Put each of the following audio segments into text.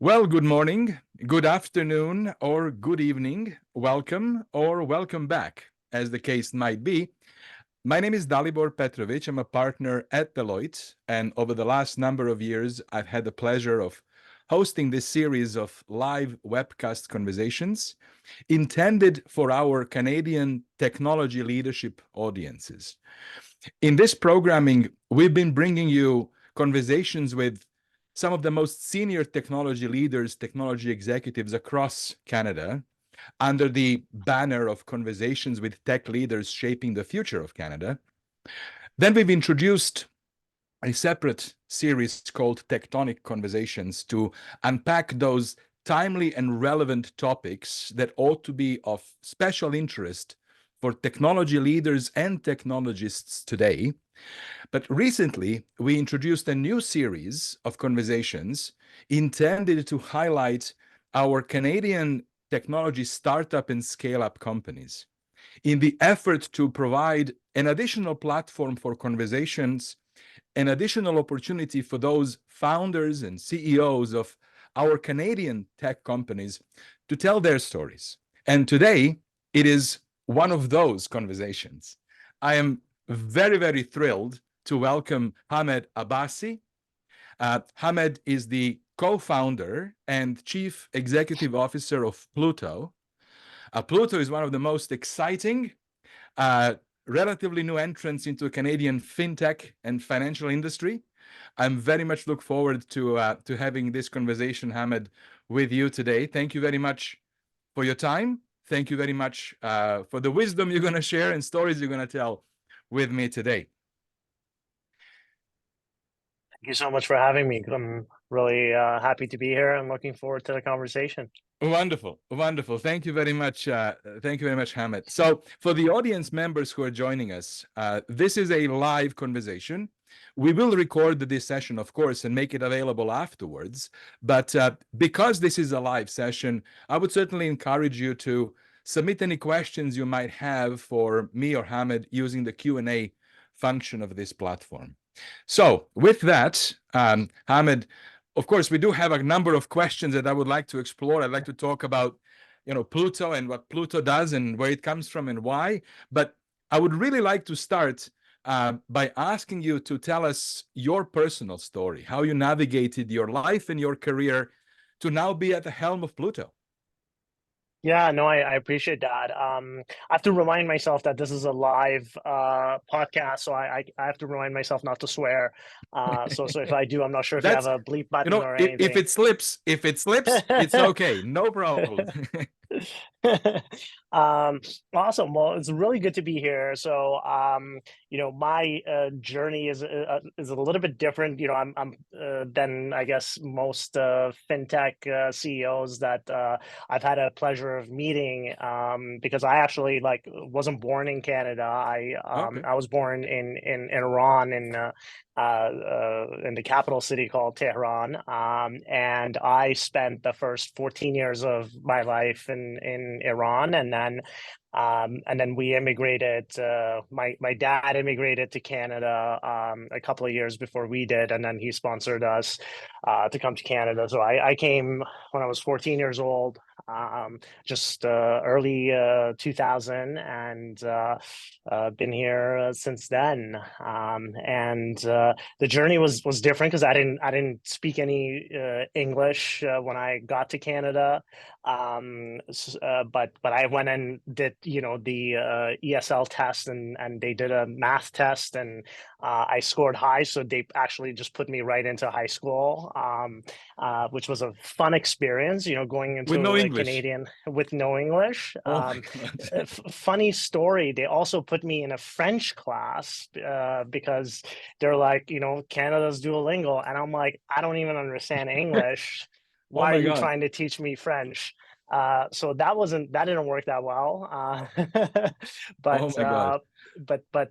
Well, good morning, good afternoon, or good evening. Welcome or welcome back, as the case might be. My name is Dalibor Petrovic. I'm a partner at Deloitte, and over the last number of years, I've had the pleasure of hosting this series of live webcast conversations intended for our Canadian technology leadership audiences. In this programming, we've been bringing you conversations with some of the most senior technology leaders, technology executives across Canada, under the banner of Conversations with Tech Leaders Shaping the Future of Canada. Then we've introduced a separate series called Tectonic Conversations to unpack those timely and relevant topics that ought to be of special interest for technology leaders and technologists today. But recently, we introduced a new series of conversations intended to highlight our Canadian technology startup and scale-up companies in the effort to provide an additional platform for conversations, an additional opportunity for those founders and CEOs of our Canadian tech companies to tell their stories. And today, it is one of those conversations. I am very, very thrilled to welcome Hamed Abbasi. Hamed is the co-founder and chief executive officer of Plooto. Plooto is one of the most exciting, relatively new entrants into Canadian fintech and financial industry. I'm very much look forward to having this conversation, Hamed, with you today. Thank you very much for your time. Thank you very much for the wisdom you're going to share and stories you're going to tell with me today. Thank you so much for having me. I'm really happy to be here and looking forward to the conversation. Wonderful, wonderful. Thank you very much. Thank you very much, Hamed. So for the audience members who are joining us, this is a live conversation. We will record this session, of course, and make it available afterwards. But because this is a live session, I would certainly encourage you to submit any questions you might have for me or Hamed using the Q&A function of this platform. So with that, Hamed, of course, we do have a number of questions that I would like to explore. I'd like to talk about, Plooto and what Plooto does and where it comes from and why. But I would really like to start by asking you to tell us your personal story, how you navigated your life and your career to now be at the helm of Plooto. Yeah, no, I appreciate that. I have to remind myself that this is a live podcast, so I have to remind myself not to swear. So if I do, I'm not sure if you have a bleep button or anything. If it slips, it's okay, no problem. Awesome. Well, it's really good to be here. So, my journey is a little bit different. I'm than I guess most fintech CEOs that I've had a pleasure of meeting. Because I actually wasn't born in Canada. I was born in Iran in the capital city called Tehran. And I spent the first 14 years of my life in Iran, and then we immigrated. My dad immigrated to Canada a couple of years before we did, and then he sponsored us to come to Canada. So I came when I was 14 years old, just early 2000, and been here since then. And the journey was different because I didn't speak any English when I got to Canada. But I went and did the ESL test, and they did a math test, and I scored high, so they actually just put me right into high school, which was a fun experience. Going into Canadian with no English. Funny story. They also put me in a French class because they're like, Canada's Duolingo, and I'm like, I don't even understand English. Why are you trying to teach me French? So that didn't work that well.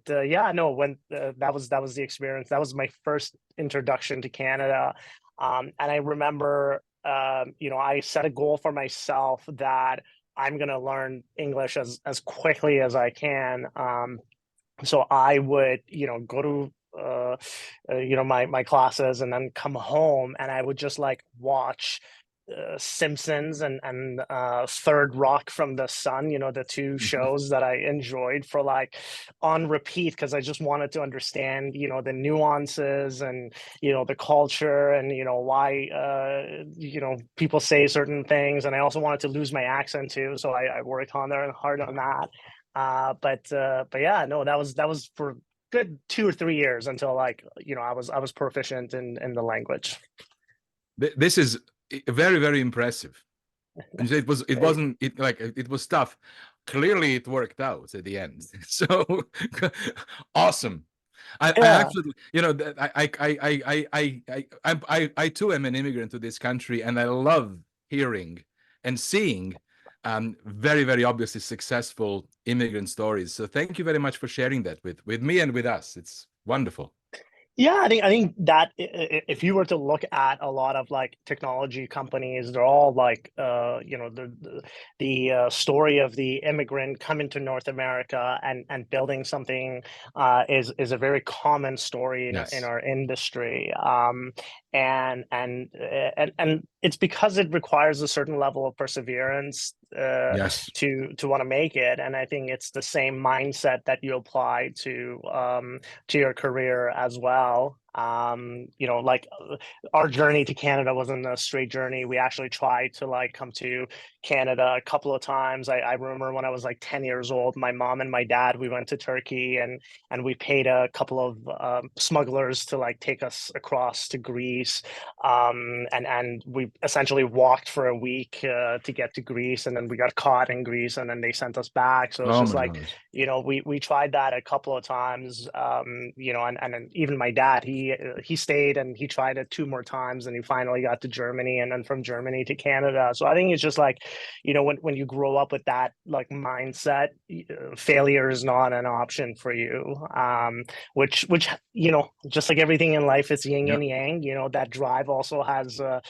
Yeah, no, when that was the experience. That was my first introduction to Canada. And I remember, I set a goal for myself that I'm going to learn English as quickly as I can. So I would, go to my classes and then come home, and I would just watch Simpsons and Third Rock from the Sun, the two shows that I enjoyed for like on repeat because I just wanted to understand, the nuances and, the culture and, why, people say certain things. And I also wanted to lose my accent too. So I worked on there and hard on that. But yeah, no, that was for good 2 or 3 years until like, I was proficient in the language. This is very, very impressive. And it Right. wasn't it like it was tough. Clearly, it worked out at the end. So awesome. I Yeah. actually, I too am an immigrant to this country, and I love hearing and seeing very, very obviously successful immigrant stories. So thank you very much for sharing that with me and with us. It's wonderful. Yeah, I think that if you were to look at a lot of like technology companies, they're all like the story of the immigrant coming to North America and building something is a very common story in Yes. our industry. And it's because it requires a certain level of perseverance Yes. to want to make it. And I think it's the same mindset that you apply to your career as well. Like our journey to Canada wasn't a straight journey. We actually tried to like come to Canada a couple of times. I remember when I was like 10 years old, my mom and my dad, we went to Turkey and we paid a couple of smugglers to like take us across to Greece. And we essentially walked for a week to get to Greece, and then we got caught in Greece, and then they sent us back. So it's Oh just my like, gosh. we tried that a couple of times. And then even my dad, he stayed and he tried it 2 more times, and he finally got to Germany, and then from Germany to Canada. So I think it's just like, when you grow up with that like mindset, failure is not an option for you. Which just like everything in life, it's yin Yeah. and yang. That drive also has a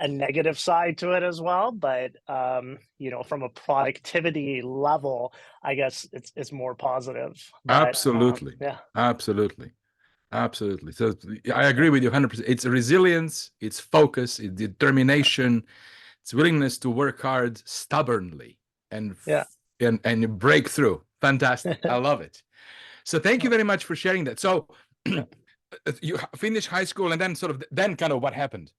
negative side to it as well. But from a productivity level, I guess it's more positive. But Absolutely. yeah, Absolutely. Absolutely. So I agree with you 100%. It's resilience, it's focus, it's determination, it's willingness to work hard stubbornly and yeah. and you break through. Fantastic. I love it. So thank you very much for sharing that. So you finish high school and then then kind of what happened?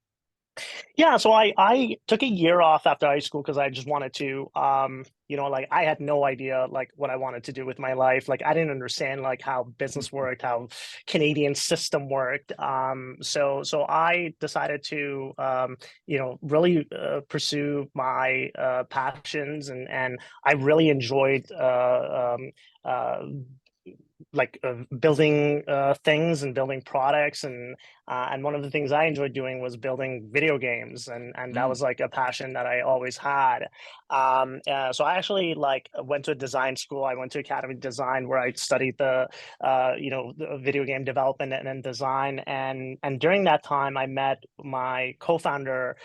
Yeah, so I took a year off after high school because I just wanted to like I had no idea like what I wanted to do with my life. Like I didn't understand like how business worked, how Canadian system worked. So I decided to really pursue my passions, and I really enjoyed like building things and building products, and one of the things I enjoyed doing was building video games, and that Mm. was like a passion that I always had. So I actually like went to a design school. I went to Academy of Design where I studied the video game development and design, and during that time I met my co-founder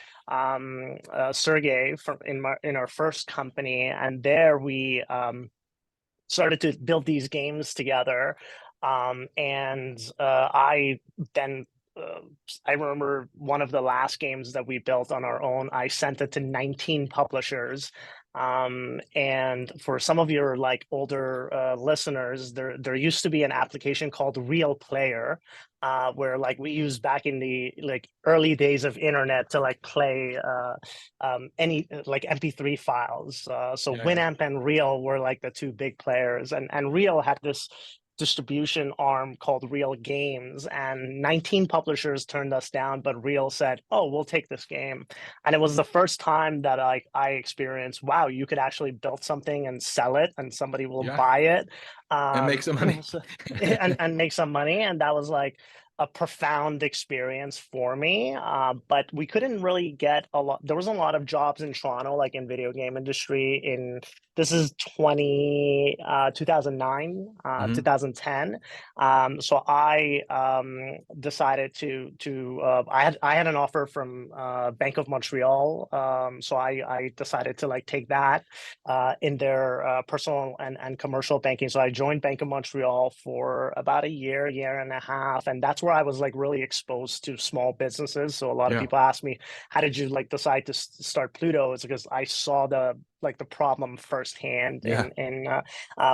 Sergey in our first company, and there we started to build these games together. And I then I remember one of the last games that we built on our own. I sent it to 19 publishers. And for some of your like older listeners, there used to be an application called Real Player, where like we used back in the like early days of internet to like play any like MP3 files. So Yeah, yeah. Winamp and Real were like the two big players, and Real had this distribution arm called Real Games, and 19 publishers turned us down, but Real said, "Oh, we'll take this game." And it was the first time that I experienced, wow, you could actually build something and sell it, and somebody will Yeah. buy it, And make some money. and make some money. And that was like a profound experience for me. But we couldn't really get a lot. There was a lot of jobs in Toronto, like in video game industry. In this is 2009, Hmm. 2010. So I decided to I had an offer from Bank of Montreal. So I decided to like take that in their personal and commercial banking. So I joined Bank of Montreal for about a year and a half, and that's where I was like really exposed to small businesses. So a lot of Yeah. people ask me, how did you like decide to start Plooto? It's because I saw the problem firsthand Yeah.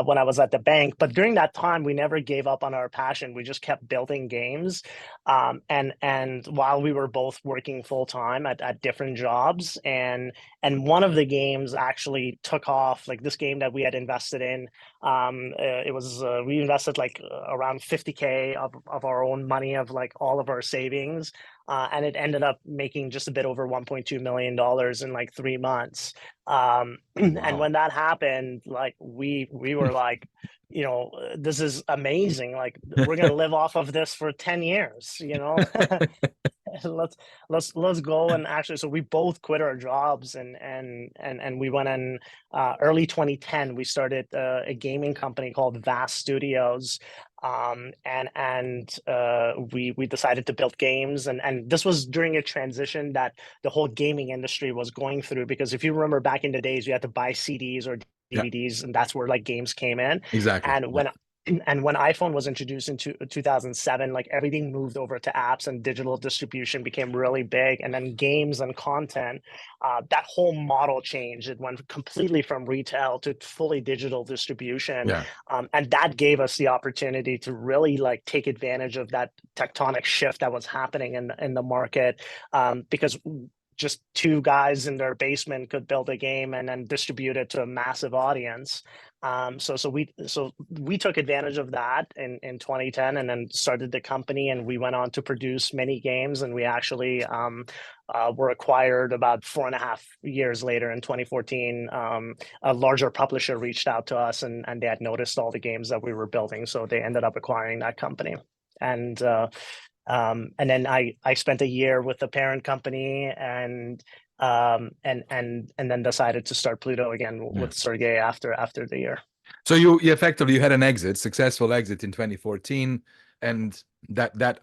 when I was at the bank. But during that time, we never gave up on our passion. We just kept building games. And while we were both working full time at different jobs, and one of the games actually took off, like this game that we had invested in. It was we invested like around 50K of our own money, of like all of our savings, and it ended up making just a bit over $1.2 million in like 3 months. And Wow. when that happened, like we were like, this is amazing. Like we're gonna live off of this for 10 years, let's let's go. And actually, so we both quit our jobs, and we went in early 2010. We started a gaming company called Vast Studios. We decided to build games, and this was during a transition that the whole gaming industry was going through, because if you remember back in the days, you had to buy CDs or Yeah, DVDs, and that's where like games came in. exactly. And Yeah. when iPhone was introduced in 2007, like everything moved over to apps, and digital distribution became really big. And then games and content, that whole model changed. It went completely from retail to fully digital distribution. Yeah. And that gave us the opportunity to really like take advantage of that tectonic shift that was happening in the market, because just two guys in their basement could build a game and then distribute it to a massive audience. So we took advantage of that in 2010, and then started the company, and we went on to produce many games, and we actually were acquired about 4.5 years later in 2014. A larger publisher reached out to us, and they had noticed all the games that we were building, so they ended up acquiring that company. And then I spent a year with the parent company, and then decided to start Plooto again Yeah. with Sergey after the year. So you effectively you had an exit, successful exit in 2014, and that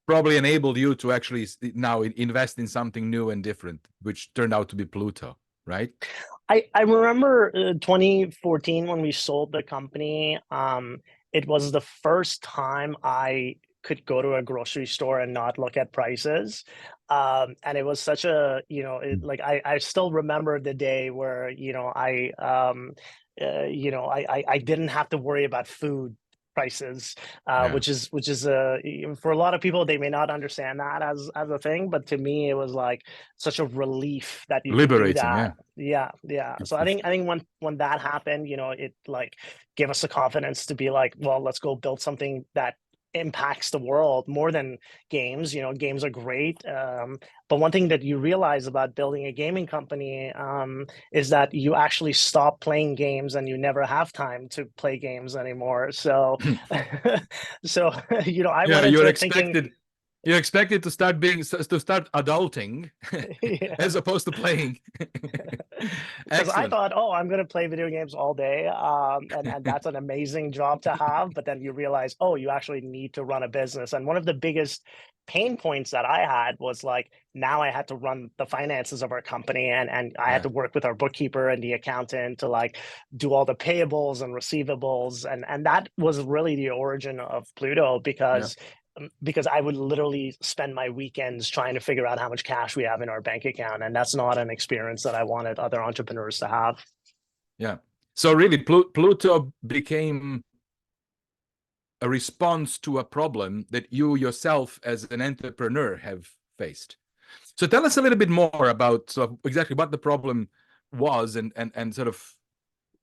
probably enabled you to actually now invest in something new and different, which turned out to be Plooto, right? I remember 2014 when we sold the company. It was the first time I could go to a grocery store and not look at prices. And it was such a, like I still remember the day where, I didn't have to worry about food prices, Yeah. which is for a lot of people, they may not understand that as a thing, but to me it was like such a relief that you could do Liberating, that. yeah. Yeah. So I It's think when that happened, it like gave us the confidence to be like, well, let's go build something that impacts the world more than games. Games are great, but one thing that you realize about building a gaming company, is that you actually stop playing games and you never have time to play games anymore. So so I yeah, went into it thinking, you're expected to start adulting yeah, as opposed to playing. because I Excellent. thought, oh, I'm going to play video games all day, and that's an amazing job to have. But then you realize, oh, you actually need to run a business. And one of the biggest pain points that I had was like, now I had to run the finances of our company, and I had Yeah. to work with our bookkeeper and the accountant to like do all the payables and receivables, and that was really the origin of Plooto, Yeah. because I would literally spend my weekends trying to figure out how much cash we have in our bank account. And that's not an experience that I wanted other entrepreneurs to have. Yeah. So really, Pluto became a response to a problem that you yourself as an entrepreneur have faced. So tell us a little bit more about sort of exactly what the problem was, and sort of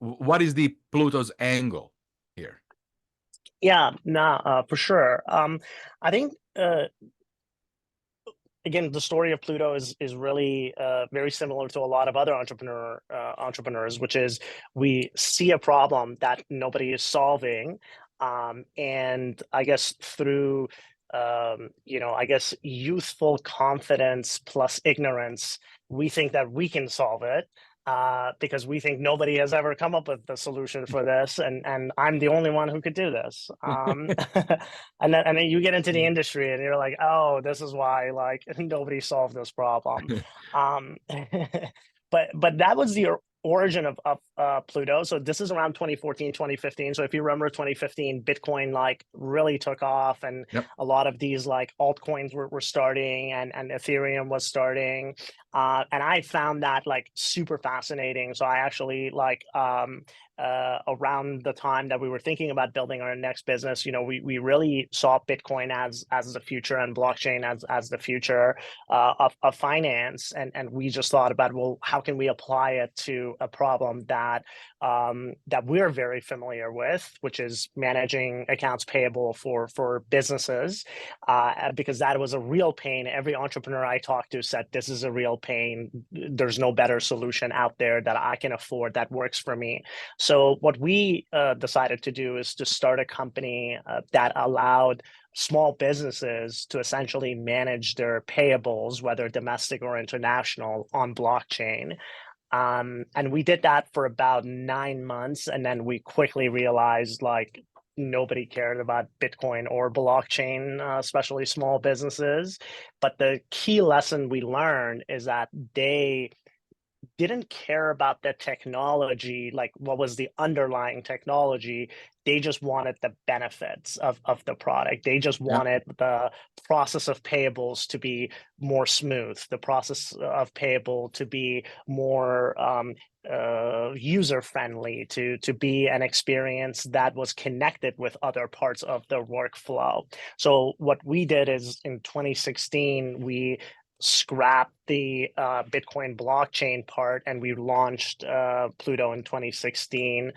what is the Pluto's angle here? Yeah, nah, for sure. I think, again, the story of Plooto is really very similar to a lot of other entrepreneurs, which is we see a problem that nobody is solving, and I guess through I guess youthful confidence plus ignorance, we think that we can solve it. Because we think nobody has ever come up with the solution for this, and I'm the only one who could do this. And then you get into the industry and you're like, oh, this is why like nobody solved this problem. um but that was origin of Plooto. So this is around 2014, 2015. So if you remember 2015, Bitcoin like really took off, and Yep. a lot of these like altcoins were starting, and Ethereum was starting. And I found that like super fascinating. So I actually like around the time that we were thinking about building our next business, we really saw Bitcoin as the future, and blockchain as the future of finance, and we just thought about, well, how can we apply it to a problem that we're very familiar with, which is managing accounts payable for businesses, because that was a real pain. Every entrepreneur I talked to said this is a real pain. There's no better solution out there that I can afford that works for me. So what we decided to do is to start a company that allowed small businesses to essentially manage their payables, whether domestic or international, on blockchain. And we did that for about 9 months, and then we quickly realized like nobody cared about Bitcoin or blockchain, especially small businesses. But the key lesson we learned is that they didn't care about the technology, like what was the underlying technology. They just wanted the benefits of the product. They just Yeah. wanted the process of payables to be more smooth, the process of payable to be more user friendly, to be an experience that was connected with other parts of the workflow. So what we did is in 2016, we scrapped the Bitcoin blockchain part, and we launched Plooto in 2016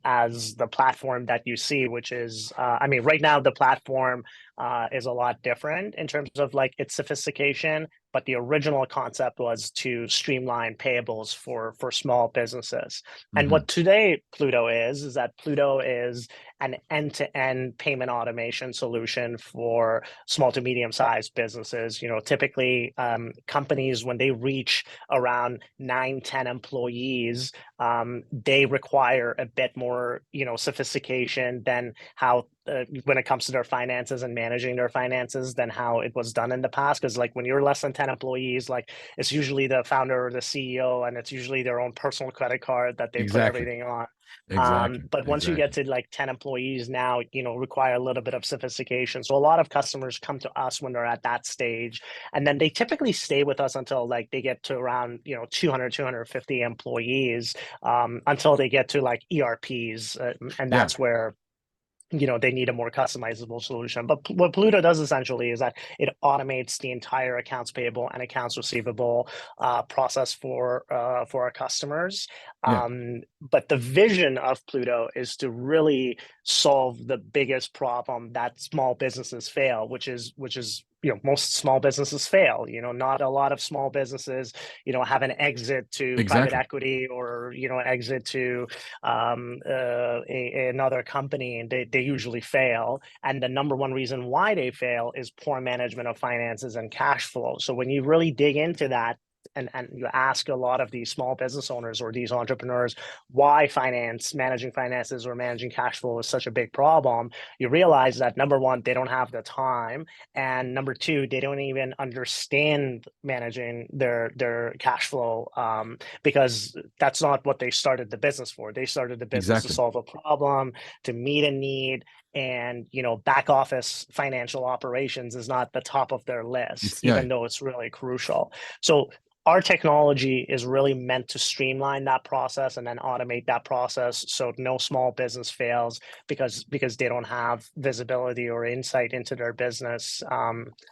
as the platform that you see, which is, I mean, right now the platform is a lot different in terms of like its sophistication, but the original concept was to streamline payables for small businesses. And Hmm. what today Plooto is that Plooto is an end-to-end payment automation solution for small to medium-sized businesses. Typically companies, when they reach around 9, 10 employees, they require a bit more, sophistication than how when it comes to their finances and managing their finances than how it was done in the past. Because like when you're less than 10 employees, like it's usually the founder or the CEO, and it's usually their own personal credit card that they put Exactly. everything on. Exactly. But once you get Exactly. to like 10 employees now, require a little bit of sophistication. So a lot of customers come to us when they're at that stage, and then they typically stay with us until like they get to around 200, 250 employees, until they get to like ERPs, and Yeah. that's where they need a more customizable solution. But what Plooto does essentially is that it automates the entire accounts payable and accounts receivable process for our customers. Yeah. But the vision of Plooto is to really solve the biggest problem that small businesses fail, which is most small businesses fail. Not a lot of small businesses have an exit to private Exactly. equity, or exit to another company, and they usually fail. And the number one reason why they fail is poor management of finances and cash flow. So when you really dig into that, and you ask a lot of these small business owners or these entrepreneurs why managing finances or managing cash flow is such a big problem, you realize that number one, they don't have the time, and number two, they don't even understand managing their cash flow, because that's not what they started the business for. They started the business to Exactly. solve a problem, to meet a need, and back office financial operations is not the top of their list, It's yeah. even though it's really crucial. So our technology is really meant to streamline that process and then automate that process, so no small business fails because they don't have visibility or insight into their business.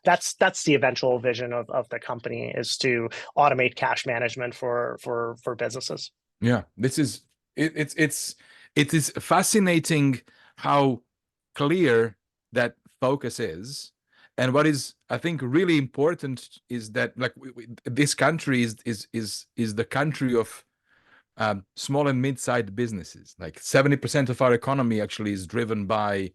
That's the eventual vision of the company, is to automate cash management for businesses. Yeah. This is it is fascinating how clear that focus is. And what is, I think, really important is that like this country is the country of small and mid-sized businesses. Like 70% of our economy actually is driven by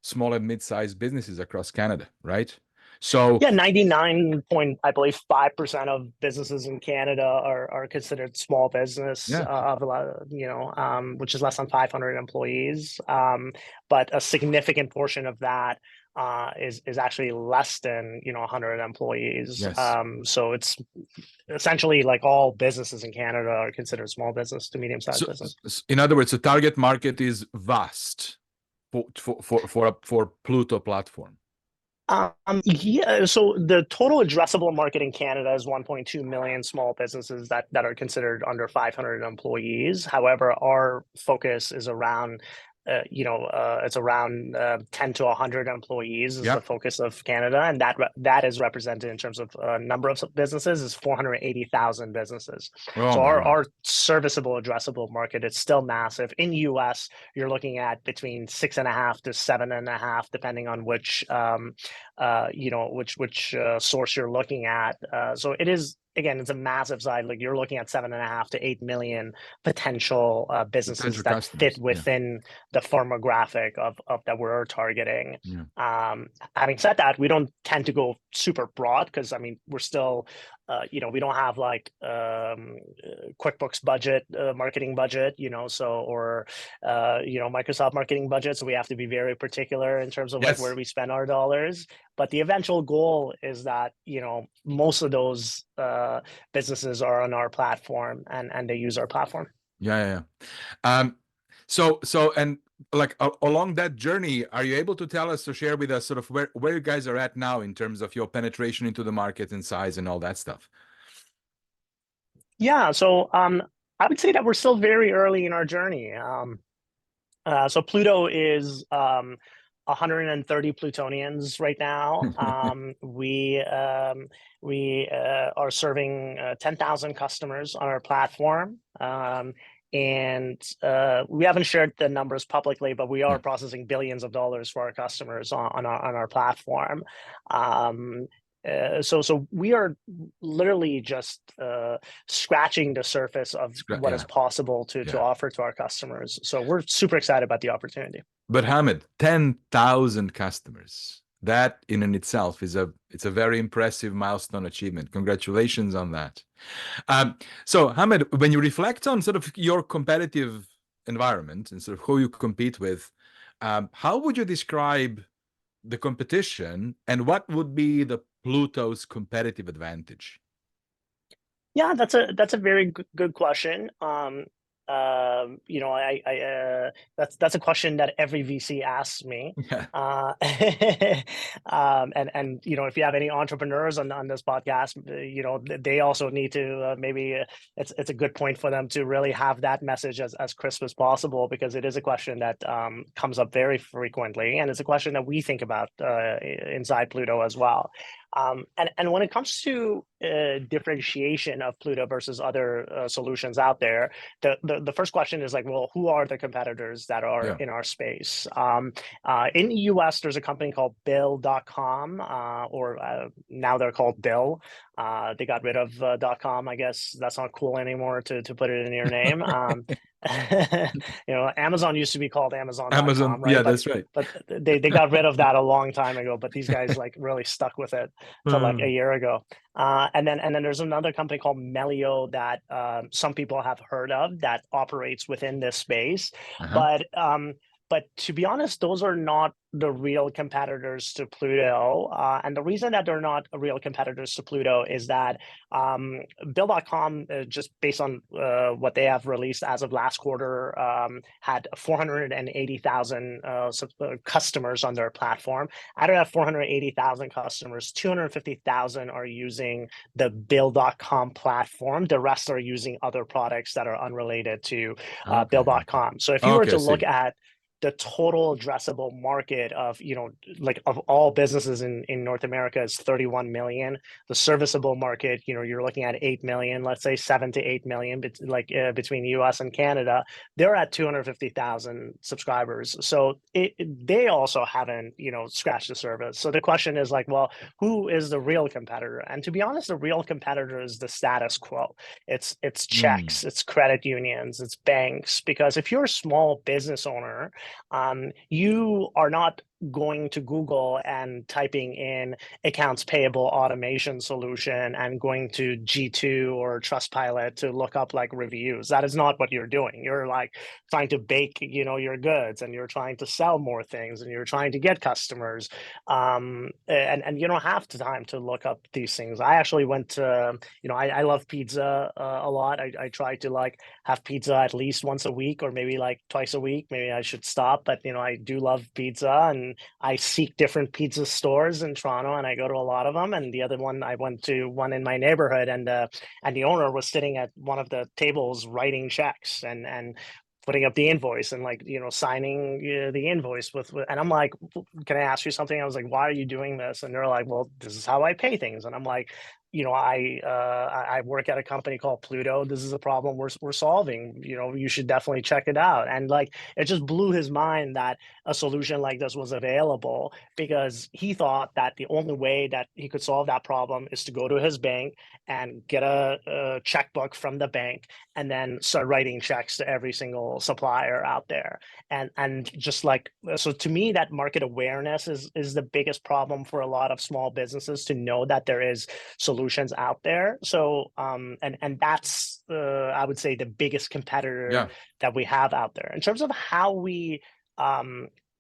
small and mid-sized businesses across Canada, right? So Yeah, 99 point, I believe, 5% of businesses in Canada are considered small business, yeah, of a lot, which is less than 500 employees. But a significant portion of that is actually less than 100 employees. Yes. So it's essentially like all businesses in Canada are considered small business to medium-sized So, business. in other words, the target market is vast for Plooto platform. Yeah, so the total addressable market in Canada is 1.2 million small businesses that are considered under 500 employees. However, our focus is around it's around 10 to 100 employees is the Yep. focus of Canada, and that is represented in terms of number of businesses is 480,000 businesses. Oh So my God. our serviceable addressable market is still massive. In US, you're looking at between 6.5 to 7.5, depending on which which source you're looking at. So it is, again, it's a massive side. Like you're looking at 7.5 to 8 million potential businesses Potential that fit customers. Yeah. within the firmographic of that we're targeting. Yeah. Having said that, we don't tend to go super broad because I mean we're still we don't have like QuickBooks budget, marketing budget, so or Microsoft marketing budget. So we have to be very particular in terms of like where Yes. we spend our dollars. But the eventual goal is that most of those businesses are on our platform and they use our platform. Yeah. Yeah. So and like along that journey, are you able to tell us or share with us sort of where you guys are at now in terms of your penetration into the market and size and all that stuff? Yeah, so I would say that we're still very early in our journey. So Plooto is 130 Plutonians right now. We are serving 10,000 customers on our platform. And we haven't shared the numbers publicly, but we are processing billions of dollars for our customers on our platform. So we are literally just scratching the surface of what is possible to offer to our customers. So we're super excited about the opportunity. But Hamed, 10,000 customers. That in and itself is it's a very impressive milestone achievement. Congratulations on that. So Hamed, when you reflect on sort of your competitive environment and sort of who you compete with, how would you describe the competition and what would be the Plooto's competitive advantage? Yeah, that's a very good question. That's a question that every VC asks me. Yeah. And if you have any entrepreneurs on this podcast, they also need to maybe it's a good point for them to really have that message as crisp as possible, because it is a question that comes up very frequently, and it's a question that we think about inside Plooto as well. And when it comes to differentiation of Plooto versus other solutions out there, the first question is like, well, who are the competitors that are in our space? In the US, there's a company called Bill.com, or now they're called Bill. They got rid of .com. I guess that's not cool anymore to put it in your name. Amazon used to be called Amazon.com, Amazon, right? yeah, that's right. But they got rid of that a long time ago. But these guys like really stuck with it till like a year ago. And then there's another company called Melio that some people have heard of that operates within this space. But to be honest, those are not the real competitors to Plooto. And the reason that they're not real competitors to Plooto is that Bill.com, just based on what they have released as of last quarter, had 480,000 customers on their platform. Out of that 480,000 customers, 250,000 are using the Bill.com platform. The rest are using other products that are unrelated to Bill.com. So if you were to look at the total addressable market of of all businesses in North America is 31 million. The serviceable market, you're looking at 8 million, let's say 7 to 8 million, between the US and Canada. They're at 250,000 subscribers. So they also haven't scratched the surface. So the question is like, well, who is the real competitor? And to be honest, the real competitor is the status quo. It's checks, it's credit unions, it's banks. Because if you're a small business owner, you are not going to Google and typing in accounts payable automation solution and going to G2 or Trustpilot to look up like reviews. That is not what you're doing. You're like trying to bake, your goods, and you're trying to sell more things, and you're trying to get customers. And you don't have the time to look up these things. I actually went to, I love pizza a lot. I try to like have pizza at least once a week, or maybe like twice a week. Maybe I should stop, but I do love pizza, and I seek different pizza stores in Toronto, and I go to a lot of them. And the other one, I went to one in my neighborhood, and the owner was sitting at one of the tables writing checks and putting up the invoice, and like signing the invoice and I'm like, can I ask you something? I was like, why are you doing this? And they're like, well, this is how I pay things. And I'm like, I work at a company called Plooto. This is a problem we're solving. You should definitely check it out. And like, it just blew his mind that a solution like this was available, because he thought that the only way that he could solve that problem is to go to his bank and get a checkbook from the bank, and then start writing checks to every single supplier out there. And just like, so to me, that market awareness is the biggest problem for a lot of small businesses, to know that there is solutions out there. So and that's I would say the biggest competitor that we have out there. In terms of how we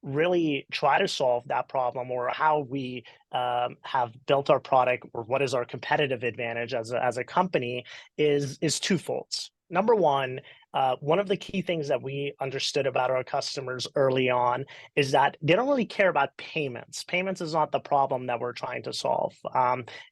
really try to solve that problem, or how we have built our product, or what is our competitive advantage as a company, is twofold. Number one of the key things that we understood about our customers early on is that they don't really care about payments. Payments is not the problem that we're trying to solve,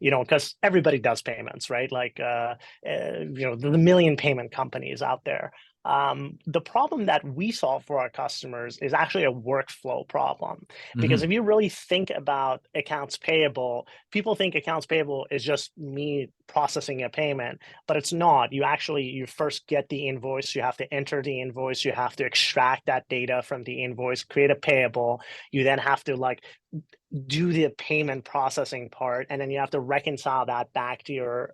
because everybody does payments, right? Like, the million payment companies out there. The problem that we solve for our customers is actually a workflow problem. Because if you really think about accounts payable, people think accounts payable is just me processing a payment, but it's not. You first get the invoice, you have to enter the invoice, you have to extract that data from the invoice, create a payable. You then have to like do the payment processing part, and then you have to reconcile that back to your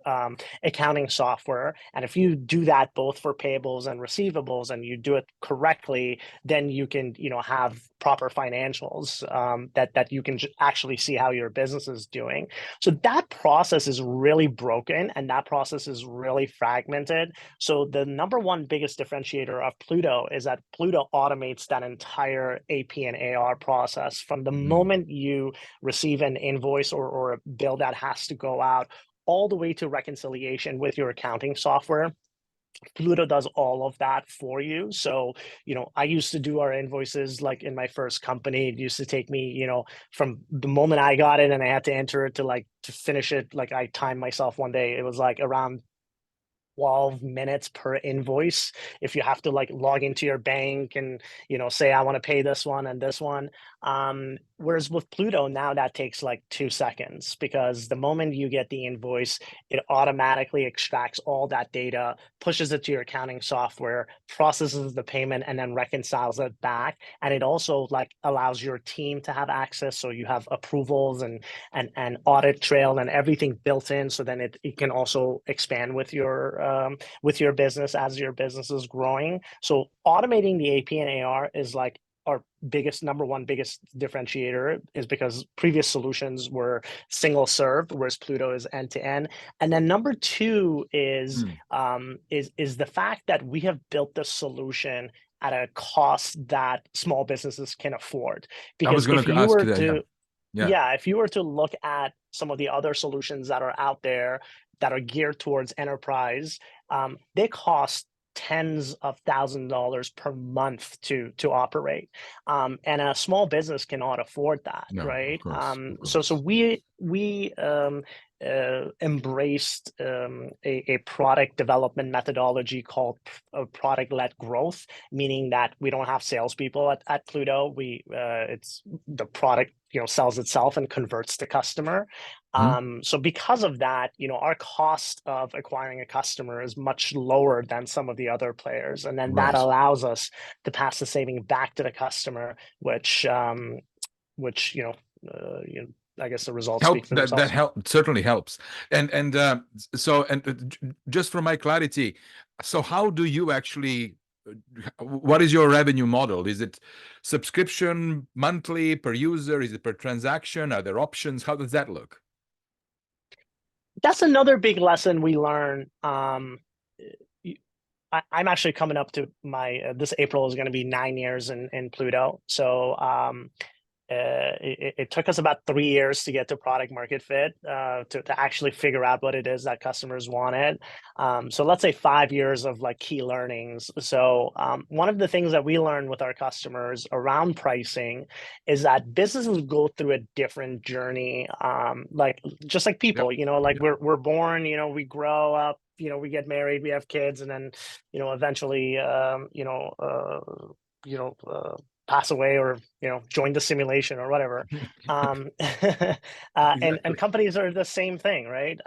accounting software. And if you do that both for payables and receivables, and you do it correctly, then you can have proper financials that you can actually see how your business is doing. So that process is really broken, and that process is really fragmented. So the number one biggest differentiator of Plooto is that Plooto automates that entire AP and AR process from the moment you receive an invoice or a bill that has to go out, all the way to reconciliation with your accounting software. Plooto does all of that for you. So, I used to do our invoices like in my first company. It used to take me, from the moment I got it and I had to enter it to finish it. Like, I timed myself one day. It was like around 12 minutes per invoice if you have to like log into your bank and say I want to pay this one and this one. Whereas with Plooto now, that takes like 2 seconds, because the moment you get the invoice, it automatically extracts all that data, pushes it to your accounting software, processes the payment, and then reconciles it back. And it also like allows your team to have access, so you have approvals and audit trail and everything built in, so then it can also expand with your business as your business is growing. So automating the AP and AR is like our number one biggest differentiator, is because previous solutions were single serve, whereas Plooto is end to end. And then number two is the fact that we have built the solution at a cost that small businesses can afford. I was Because going if to you ask were you that. to Yeah. if you were to look at some of the other solutions that are out there that are geared towards enterprise, they cost tens of thousands of dollars per month to operate, and a small business cannot afford that, No, right? of course. So we embraced a product development methodology called product-led growth, meaning that we don't have salespeople at Plooto. It's the product sells itself and converts the customer. So because of that, our cost of acquiring a customer is much lower than some of the other players, and then that allows us to pass the saving back to the customer, which I guess the results speak for themselves. That certainly helps. And just for my clarity, so how do you actually what is your revenue model? Is it subscription, monthly, per user? Is it per transaction? Are there options? How does that look? That's another big lesson we learn. I'm actually coming up to my this April is going to be 9 years in Plooto. So it took us about 3 years to get to product market fit, to actually figure out what it is that customers wanted. So let's say 5 years of like key learnings. So one of the things that we learned with our customers around pricing is that businesses go through a different journey, like just like people. Yep. Like Yep. we're born, we grow up, we get married, we have kids, and then eventually pass away, or join the simulation or whatever. And Exactly. companies are the same thing, right?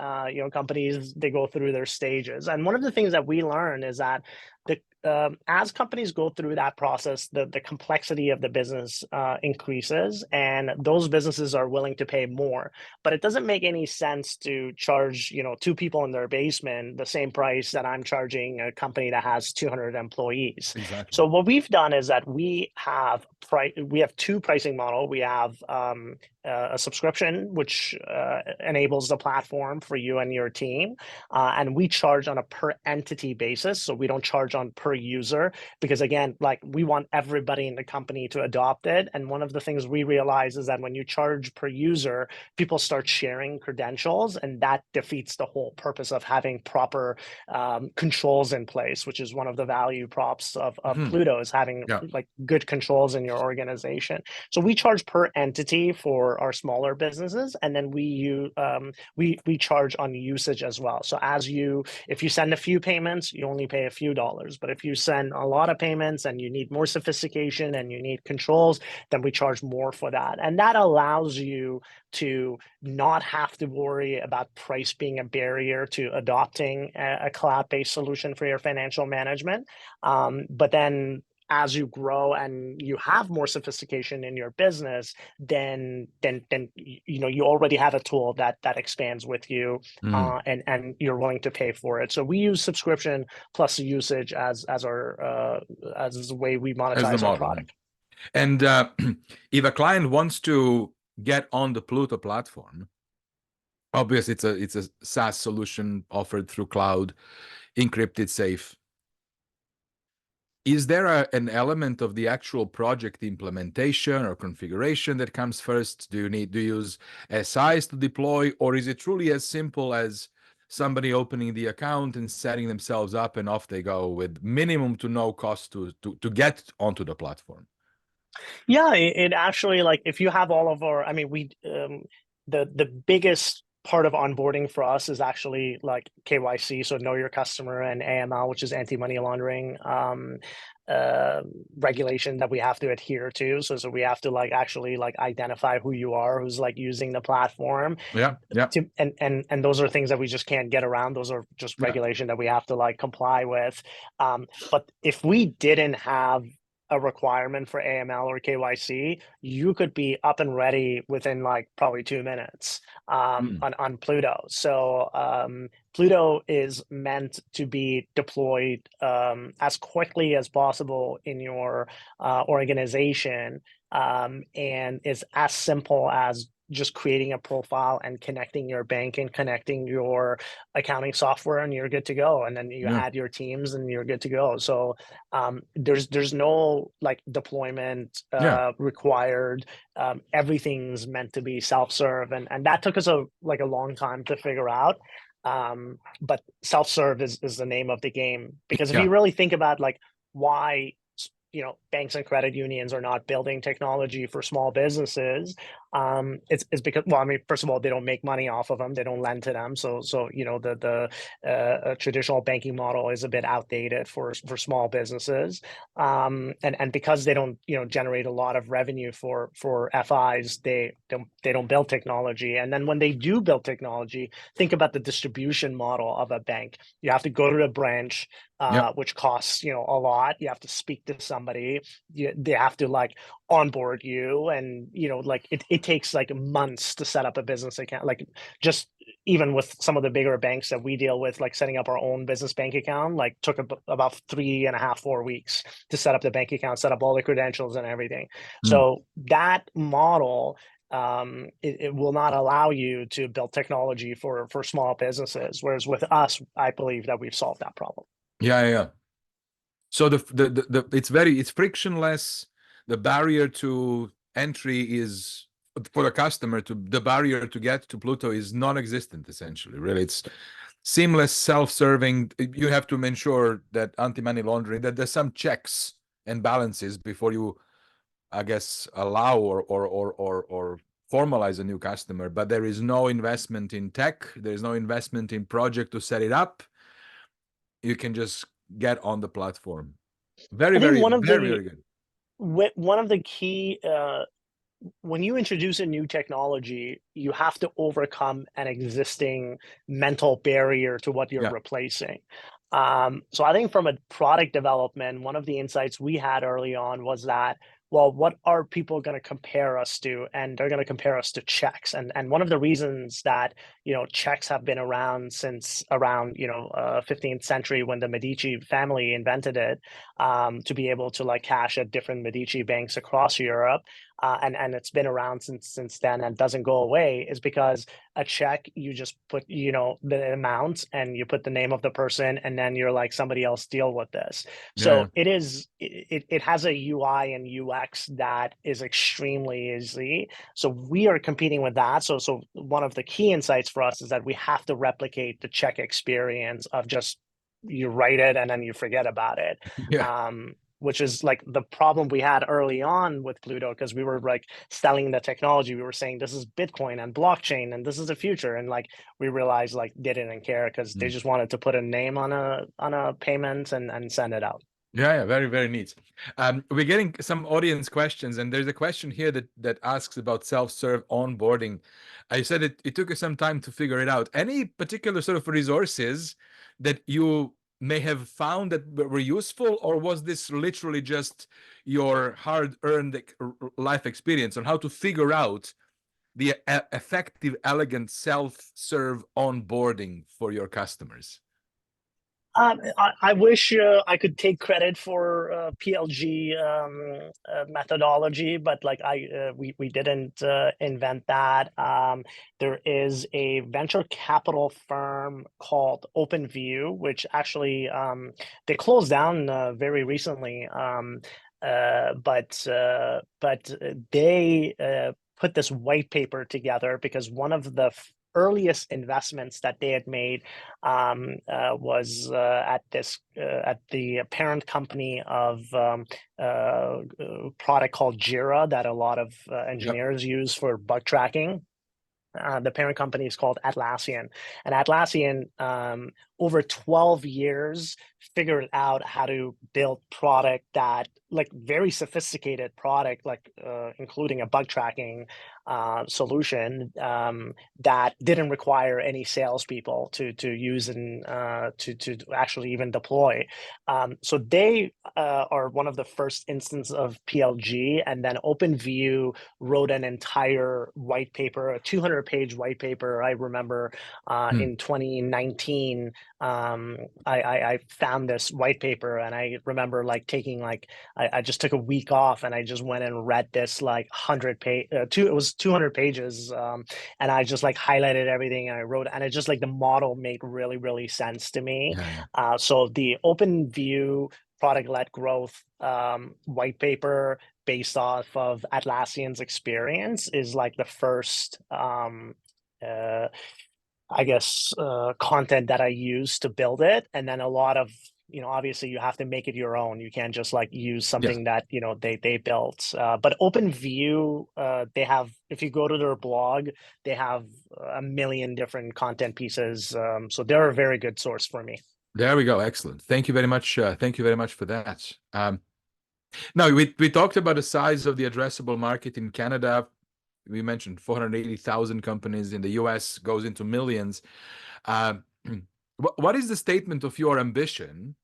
Companies, they go through their stages, and one of the things that we learn is that as companies go through that process, the complexity of the business increases, and those businesses are willing to pay more. But it doesn't make any sense to charge two people in their basement the same price that I'm charging a company that has 200 employees. Exactly. So what we've done is that we have two pricing model. We have a subscription, which enables the platform for you and your team, and we charge on a per entity basis. So we don't charge on per user, because again, like, we want everybody in the company to adopt it. And one of the things we realize is that when you charge per user, people start sharing credentials, and that defeats the whole purpose of having proper controls in place, which is one of the value props of Plooto, is having Yeah. like good controls in your organization. So we charge per entity for our smaller businesses, and then we charge on usage as well. So if you send a few payments, you only pay a few dollars. But if you send a lot of payments and you need more sophistication and you need controls, then we charge more for that. And that allows you to not have to worry about price being a barrier to adopting a cloud-based solution for your financial management. But then as you grow and you have more sophistication in your business, then you already have a tool that expands with you, and you're willing to pay for it. So we use subscription plus usage as the way we As the monetize our model. product. And if a client wants to get on the Plooto platform, obviously it's a SaaS solution offered through cloud, encrypted, safe. Is there an element of the actual project implementation or configuration that comes first? Do you use SIs to deploy, or is it truly as simple as somebody opening the account and setting themselves up and off they go with minimum to no cost to get onto the platform? Yeah, it actually, like, if you have all of our, I mean, the biggest part of onboarding for us is actually like KYC, so know your customer, and AML, which is anti-money laundering regulation that we have to adhere to. So we have to actually identify who you are, who's using the platform. Yeah, yeah, And those are things that we just can't get around. Those are just yeah. regulation that we have to comply with. But if we didn't have a requirement for AML or KYC, you could be up and ready within probably 2 minutes on Plooto. So Plooto is meant to be deployed as quickly as possible in your organization, and is as simple as just creating a profile and connecting your bank and connecting your accounting software, and you're good to go. And then you Yeah. add your teams and you're good to go. So there's no deployment required. Everything's meant to be self-serve, and that took us a long time to figure out. But self-serve is the name of the game, because if Yeah. you really think about why banks and credit unions are not building technology for small businesses, it's because, well, I mean, first of all, they don't make money off of them, they don't lend to them, so the traditional banking model is a bit outdated for small businesses, and because they don't generate a lot of revenue for FIs, they don't build technology. And then when they do build technology, think about the distribution model of a bank. You have to go to a branch, which costs a lot. You have to speak to somebody. They have to onboard you, and like it takes like months to set up a business account, like just even with some of the bigger banks that we deal with, like setting up our own business bank account like took about 3.5 4 weeks to set up the bank account, set up all the credentials and everything. Mm. So that model, it will not allow you to build technology for small businesses, whereas with us, I believe that we've solved that problem. Yeah, yeah, yeah. So it's frictionless. The barrier to entry is for the customer to the barrier to get to Plooto is non-existent essentially. Really, it's seamless, self-serving. You have to ensure that anti-money laundering, that there's some checks and balances before you, I guess, allow or formalize a new customer. But there is no investment in tech. There is no investment in project to set it up. You can just get on the platform. Very, I think very, very, very good. one of the key when you introduce a new technology, you have to overcome an existing mental barrier to what you're Yeah. replacing. So I think from a product development, one of the insights we had early on was that, well, what are people going to compare us to? And they're going to compare us to checks. And one of the reasons that, checks have been around since around, 15th century when the Medici family invented it, to be able to like cash at different Medici banks across Europe. And it's been around since then and doesn't go away, is because a check, you just put the amount and you put the name of the person, and then you're like, somebody else deal with this. Yeah. So it has a UI and UX that is extremely easy. So we are competing with that. So one of the key insights for us is that we have to replicate the check experience of just, you write it and then you forget about it. Yeah. Which is like the problem we had early on with Plooto, because we were like selling the technology. We were saying this is Bitcoin and blockchain and this is the future, and like we realized like they didn't care because they Mm. just wanted to put a name on a payment and send it out. Yeah, yeah, very, very neat. We're getting some audience questions, and there's a question here that asks about self-serve onboarding. I said it took us some time to figure it out. Any particular sort of resources that you may have found that were useful, or was this literally just your hard-earned life experience on how to figure out the effective, elegant self-serve onboarding for your customers? I wish I could take credit for PLG methodology, but like we didn't invent that. There is a venture capital firm called OpenView, which actually they closed down very recently. But they put this white paper together because one of the earliest investments that they had made was at the parent company of product called Jira that a lot of Yep. engineers use for bug tracking. The parent company is called Atlassian, and Atlassian, over 12 years, figured out how to build product that, like, very sophisticated product, like including a bug tracking solution that didn't require any salespeople to use and to actually even deploy. So they are one of the first instances of PLG, and then OpenView wrote an entire white paper, a 200-page white paper. I remember Hmm. in 2019, I found this white paper, and I remember like taking like I just took a week off and I just went and read this like 100 page it was 200 pages, and I just like highlighted everything and I wrote, and it just like the model made really really sense to me. Yeah, yeah. So the OpenView product-led growth white paper based off of Atlassian's experience is like the first uh, I guess content that I use to build it. And then a lot of, obviously you have to make it your own. You can't just like use Yes. something that they built. But OpenView, they have, if you go to their blog, they have a million different content pieces. So they're a very good source for me. There we go. Excellent. Thank you very much. Thank you very much for that. Now, we talked about the size of the addressable market in Canada. We mentioned 480,000 companies. In the US goes into millions. Um, what is the statement of your ambition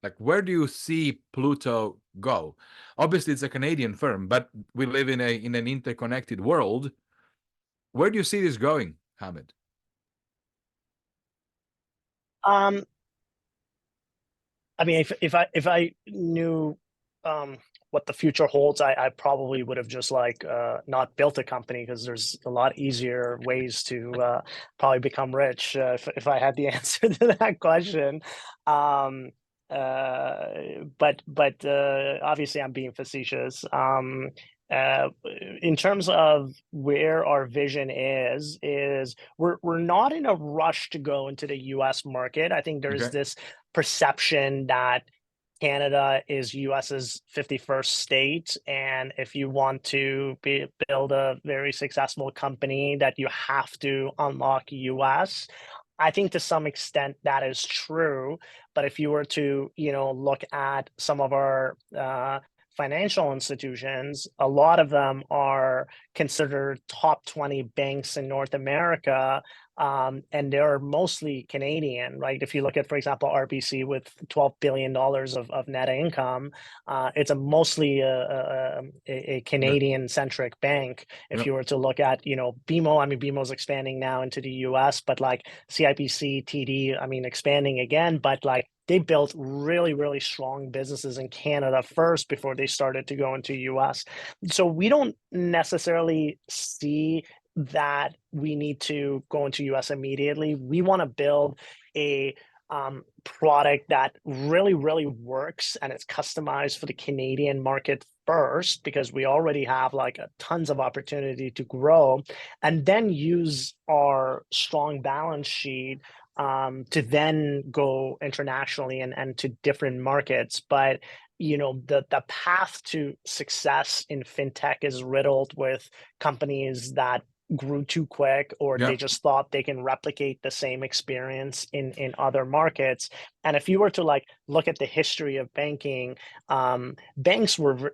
Like, where do you see Plooto go? Obviously, it's a Canadian firm, but we live in an interconnected world. Where do you see this going, Hamed? Um, I mean, if I knew what the future holds, I probably would have just like not built a company, because there's a lot easier ways to probably become rich if I had the answer to that question. Um, but obviously I'm being facetious. Uh, in terms of where our vision is we're not in a rush to go into the US market. I think there's Okay. this perception that Canada is US's 51st state, and if you want to build a very successful company, that you have to unlock US. I think to some extent that is true, but if you were to, look at some of our financial institutions, a lot of them are considered top 20 banks in North America, and they're mostly Canadian, right? If you look at, for example, RBC with $12 billion of net income, it's a mostly a Yeah. Canadian-centric bank. If Yeah. you were to look at, BMO, I mean, BMO's expanding now into the US, but like CIBC, TD, I mean, expanding again, but like they built really, really strong businesses in Canada first before they started to go into US. So we don't necessarily see that we need to go into US immediately. We want to build a product that really, really works and it's customized for the Canadian market first, because we already have like tons of opportunity to grow, and then use our strong balance sheet to then go internationally and to different markets. But the path to success in fintech is riddled with companies that grew too quick, or Yeah. they just thought they can replicate the same experience in other markets. And if you were to like look at the history of banking, banks were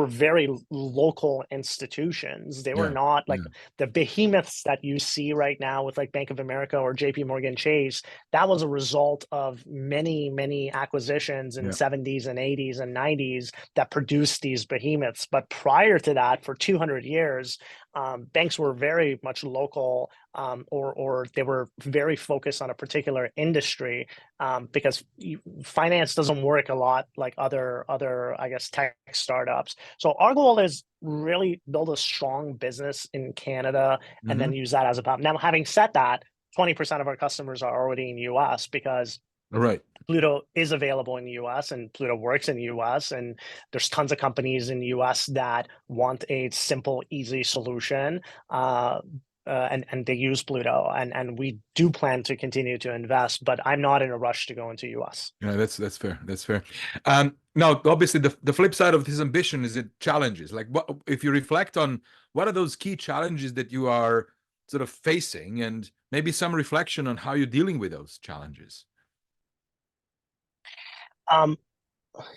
very local institutions. They were Yeah. not like Yeah. the behemoths that you see right now with like Bank of America or JP Morgan Chase. That was a result of many, many acquisitions in Yeah. 70s and 80s and 90s that produced these behemoths. But prior to that, for 200 years, banks were very much local, or they were very focused on a particular industry, because finance doesn't work a lot like other I guess tech startups. So our goal is really build a strong business in Canada and then Mm-hmm. use that as a platform. Now, having said that, 20% of our customers are already in US, because All right. Plooto is available in the US and Plooto works in the US. And there's tons of companies in the US that want a simple, easy solution. And they use Plooto. And we do plan to continue to invest, but I'm not in a rush to go into US. Yeah, that's fair. That's fair. Now, obviously, the flip side of this ambition is it challenges. Like, what if you reflect on what are those key challenges that you are sort of facing, and maybe some reflection on how you're dealing with those challenges? Um,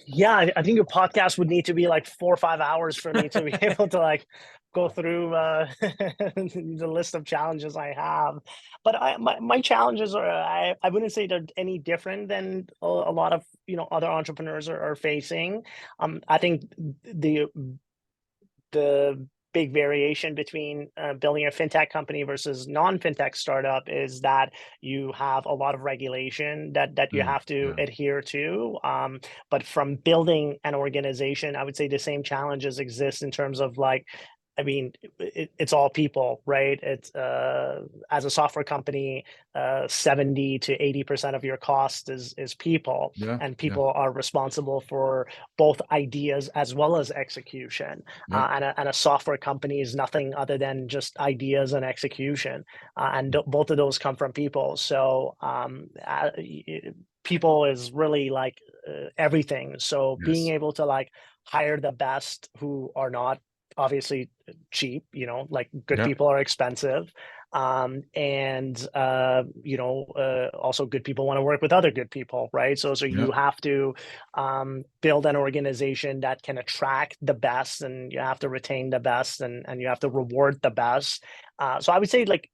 yeah, I think a podcast would need to be like 4 or 5 hours for me to be able to like go through the list of challenges I have. But my challenges are, I wouldn't say they're any different than a lot of other entrepreneurs are facing. I think the big variation between building a fintech company versus non-fintech startup is that you have a lot of regulation that you have to Yeah. adhere to. But from building an organization, I would say the same challenges exist in terms of like, I mean, it's all people, right? It's as a software company, 70 to 80% of your cost is people, Yeah. and Yeah. people are responsible for both ideas as well as execution. Yeah. And a software company is nothing other than just ideas and execution, and both of those come from people. So people is really like everything. So being Yes. able to like hire the best, who are not obviously cheap, like good Yeah. people are expensive, and also good people want to work with other good people, right? So Yeah. you have to build an organization that can attract the best, and you have to retain the best, and you have to reward the best. So I would say like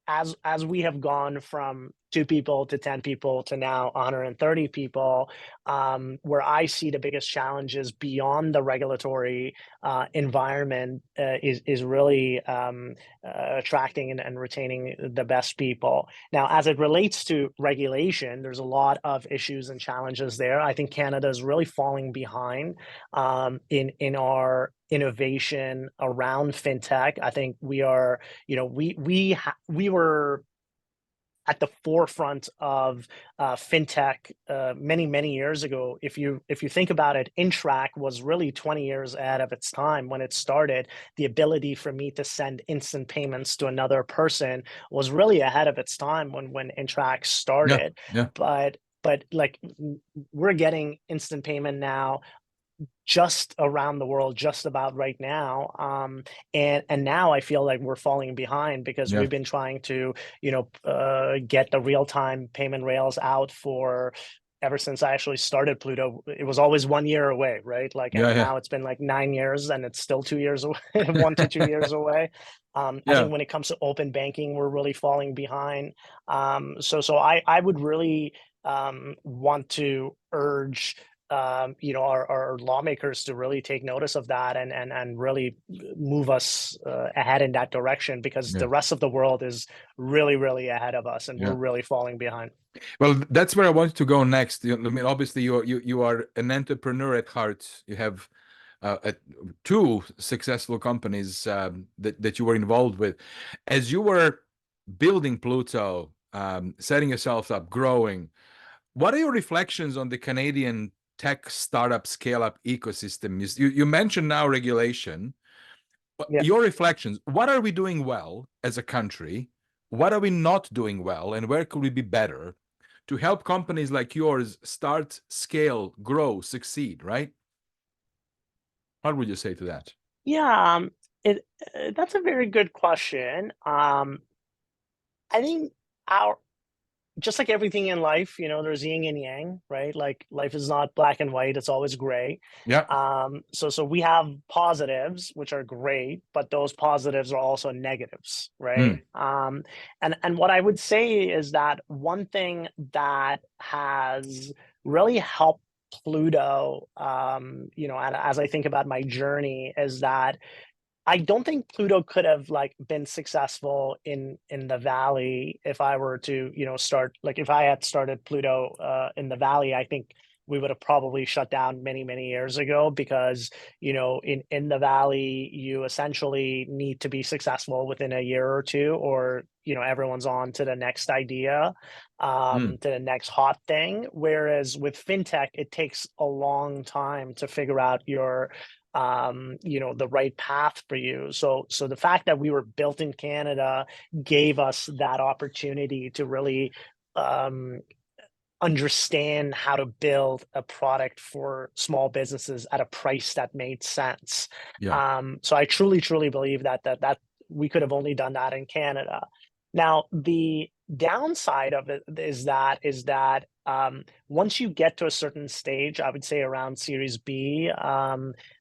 as we have gone from 2 people to 10 people to now 130 people, where I see the biggest challenges beyond the regulatory environment is really attracting and retaining the best people. Now, as it relates to regulation, there's a lot of issues and challenges there. I think Canada is really falling behind in our innovation around fintech. I think we are, we were at the forefront of fintech many years ago. If you think about it, Intrac was really 20 years ahead of its time when it started. The ability for me to send instant payments to another person was really ahead of its time when Intrac Yeah, started. yeah, But like we're getting instant payment now just around the world just about right now, and now I feel like we're falling behind because yeah, we've been trying to get the real-time payment rails out for ever since I actually started Plooto. It was always 1 year away, right? Like, and yeah, now it's been like 9 years and it's still 2 years away, 1 to 2 yeah. years away. I Yeah, think when it comes to open banking, we're really falling behind. So I would really want to urge our lawmakers to really take notice of that and really move us ahead in that direction, because yeah, the rest of the world is really ahead of us and we're yeah. really falling behind. Well, that's where I wanted to go next. I mean, obviously, you are an entrepreneur at heart. You have uh, two successful companies that you were involved with. As you were building Pluto, setting yourself up, growing, what are your reflections on the Canadian tech startup scale-up ecosystem? You mentioned now regulation. Yeah. Your reflections, what are we doing well as a country? What are we not doing well? And where could we be better to help companies like yours start, scale, grow, succeed, right? What would you say to that? Yeah, it that's a very good question. I think our just like everything in life, there's yin and yang, right? Like life is not black and white, it's always gray. Yeah. So we have positives, which are great, but those positives are also negatives, right? Mm, And what I would say is that one thing that has really helped Pluto, and as I think about my journey, is that I don't think Pluto could have like been successful in the Valley if I were to, start like if I had started Pluto in the Valley. I think we would have probably shut down many years ago, because in the Valley you essentially need to be successful within a year or two, or everyone's on to the next idea, mm, to the next hot thing. Whereas with fintech, it takes a long time to figure out the right path for you. So the fact that we were built in Canada gave us that opportunity to really um, understand how to build a product for small businesses at a price that made sense. yeah. So I truly believe that we could have only done that in Canada. Now, the downside of it is that once you get to a certain stage, I would say around Series B,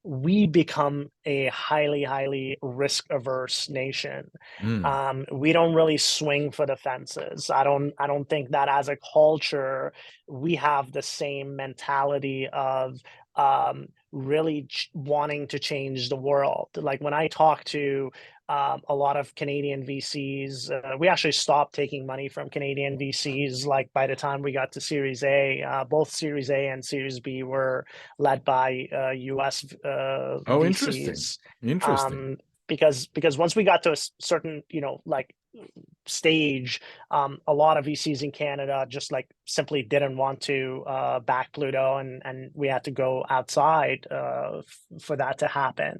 we become a highly risk averse nation. Mm, We don't really swing for the fences. I don't think that as a culture we have the same mentality of really wanting to change the world. Like when I talk to a lot of Canadian VCs, we actually stopped taking money from Canadian VCs. Like by the time we got to Series A, both Series A and Series B were led by US oh, interesting. VCs. Interesting. Because once we got to a certain like stage, a lot of VCs in Canada just like simply didn't want to back Pluto, and we had to go outside for that to happen.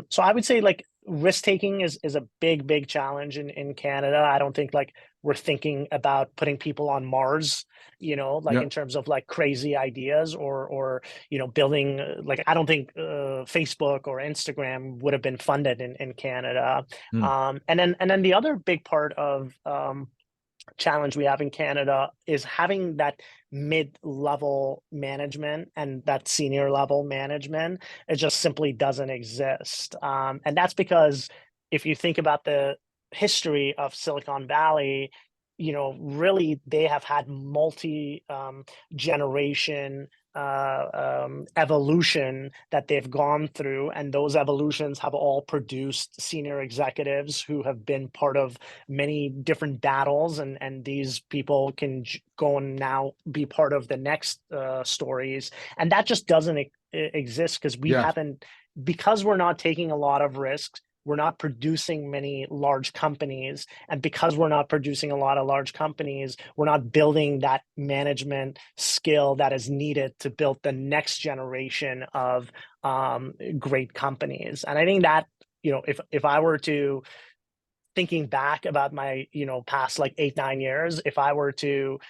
So I would say like risk taking is a big challenge in Canada. I don't think like we're thinking about putting people on Mars, like Yeah. in terms of like crazy ideas, or building like I don't think Facebook or Instagram would have been funded in Canada. Mm, And then the other big part of challenge we have in Canada is having that mid-level management and that senior level management. It just simply doesn't exist. And that's because if you think about the history of Silicon Valley, really they have had multi generation evolution that they've gone through, and those evolutions have all produced senior executives who have been part of many different battles, and these people can go and now be part of the next stories, and that just doesn't exist Yeah. because we're not taking a lot of risks. We're not producing many large companies. And because we're not producing a lot of large companies, we're not building that management skill that is needed to build the next generation of great companies. And I think that, if I were to thinking back about my, past like 8, 9 years, if I were to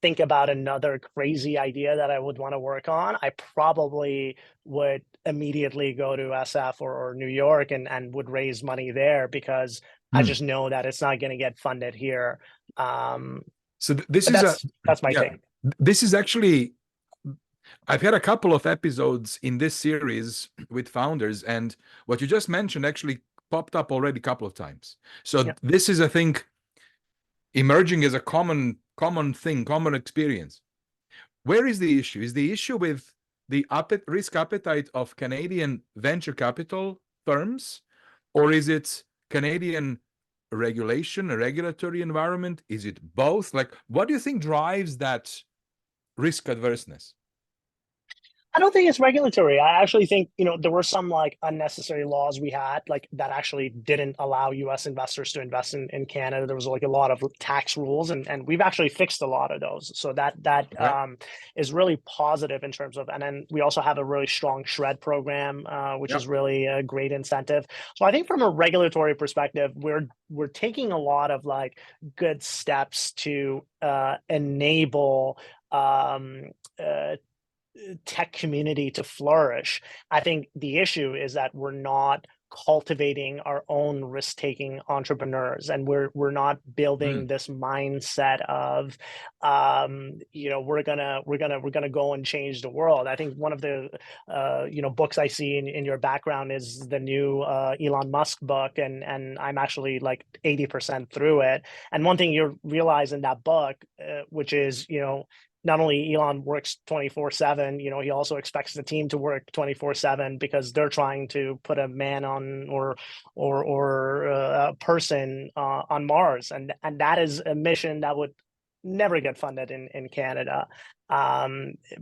think about another crazy idea that I would want to work on, I probably would immediately go to SF or New York and would raise money there, because I Hmm. just know that it's not going to get funded here. So this But is a that's my yeah. take. This is actually I've had a couple of episodes in this series with founders, and what you just mentioned actually popped up already a couple of times. So Yeah. this is, I think, emerging as a common thing, common experience. Where is the issue? Is the issue with the risk appetite of Canadian venture capital firms, or is it Canadian regulation, a regulatory environment? Is it both? Like, what do you think drives that risk adverseness? I don't think it's regulatory. I actually think, there were some like unnecessary laws we had like that actually didn't allow US investors to invest in Canada. There was like a lot of tax rules, and we've actually fixed a lot of those. So that Okay. is really positive in terms of, and then we also have a really strong shred program, which Yeah. is really a great incentive. So I think from a regulatory perspective, we're taking a lot of like good steps to enable tech community to flourish. I think the issue is that we're not cultivating our own risk-taking entrepreneurs, and we're not building Mm. this mindset of we're gonna go and change the world. I think one of the books I see in your background is the new Elon Musk book, and I'm actually like 80% through it. And one thing you realize in that book, which is, not only Elon works 24/7, he also expects the team to work 24/7, because they're trying to put a man on, or a person on Mars, and that is a mission that would never get funded in Canada,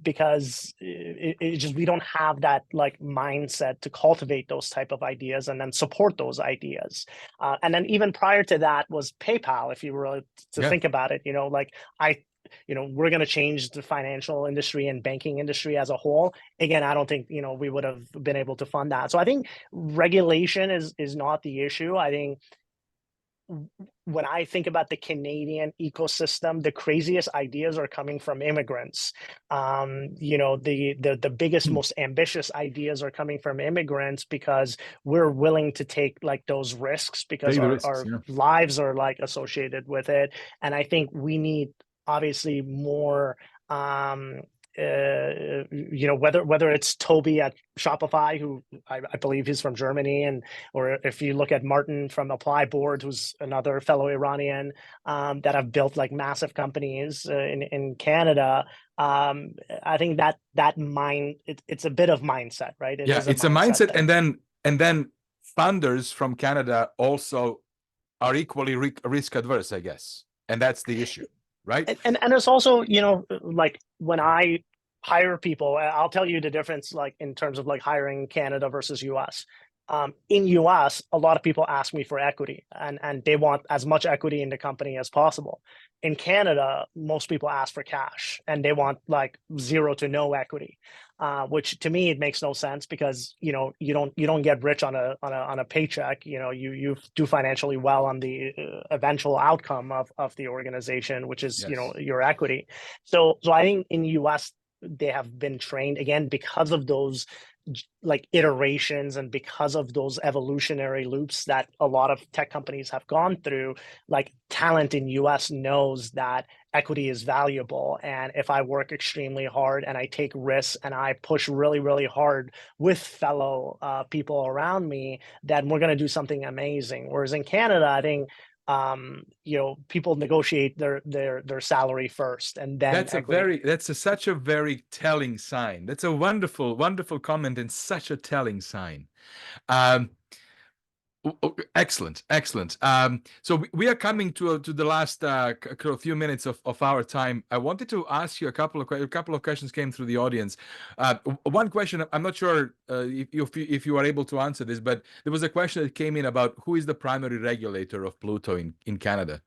because it just, we don't have that like mindset to cultivate those type of ideas and then support those ideas. And then even prior to that was PayPal. If you were to Yeah. think about it, like I we're going to change the financial industry and banking industry as a whole. Again, I don't think, we would have been able to fund that. So I think regulation is not the issue. I think when I think about the Canadian ecosystem, the craziest ideas are coming from immigrants. The biggest, Mm. most ambitious ideas are coming from immigrants, because we're willing to take like those risks, because Take the risks. our Yeah. lives are like associated with it. And I think we need obviously more whether it's Toby at Shopify, who I believe he's from Germany, and or if you look at Martin from Apply Board, who's another fellow Iranian, that have built like massive companies in Canada. I think it's a bit of mindset, right? It Yeah, is a it's a mindset mindset, thing. and then funders from Canada also are equally risk adverse, I guess, and that's the issue, right? And it's also, like when I hire people, I'll tell you the difference, like in terms of like hiring Canada versus US. In US, a lot of people ask me for equity, and they want as much equity in the company as possible. In Canada, most people ask for cash, and they want like zero to no equity, which to me it makes no sense, because you don't get rich on a paycheck. You do financially well on the eventual outcome of the organization, which is Yes. your equity. So I think in US they have been trained, again, because of those like iterations, and because of those evolutionary loops that a lot of tech companies have gone through. Like talent in US knows that equity is valuable, and if I work extremely hard and I take risks and I push really, really hard with fellow people around me, then we're going to do something amazing. Whereas in Canada, I think people negotiate their salary first and then equity. Such a very telling sign. That's a wonderful, wonderful comment and such a telling sign. Um, Excellent, excellent. So we are coming to the last few minutes of our time. I wanted to ask you a couple of questions came through the audience. One question, I'm not sure if you are able to answer this, but there was a question that came in about who is the primary regulator of Plooto in Canada?